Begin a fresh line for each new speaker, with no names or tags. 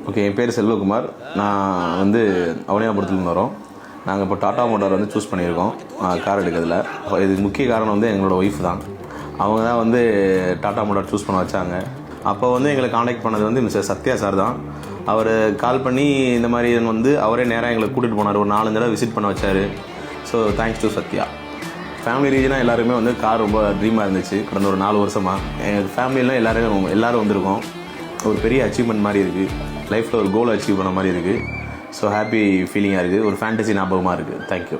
Okay, என் பேர் செல்வகுமார். நான் வந்து அவனியாபுரத்துலேருந்து வரோம். நாங்கள் இப்போ டாடா மோட்டார் வந்து சூஸ் பண்ணியிருக்கோம் கார் எடுக்கிறதுல. இதுக்கு முக்கிய காரணம் வந்து எங்களோட ஒய்ஃப் தான். அவங்க தான் வந்து டாடா மோட்டார் சூஸ் பண்ண வச்சாங்க. அப்போ வந்து எங்களை காண்டாக்ட் பண்ணது வந்து மிஸ்டர் சத்யா சார் தான். அவர் கால் பண்ணி இந்த மாதிரி வந்து அவரே நேராக எங்களை கூட்டிகிட்டு போனார். ஒரு 4 தடவை விசிட் பண்ண வச்சார். So thanks to Sathya. Family ரீஜனாக எல்லாருமே வந்து கார் ரொம்ப ட்ரீமாக இருந்துச்சு கடந்த ஒரு 4 வருஷமாக. எங்கள் ஃபேமிலியெலாம் எல்லோரும் வந்திருக்கோம். ஒரு பெரிய அச்சீவ்மெண்ட் மாதிரி இருக்குது. லைஃப்பில் ஒரு கோல் அச்சீவ் பண்ண மாதிரி இருக்குது. ஸோ ஹாப்பி ஃபீலிங்காக இருக்குது. ஒரு ஃபேண்டசி ஞாபகமாக இருக்குது. தேங்க்யூ.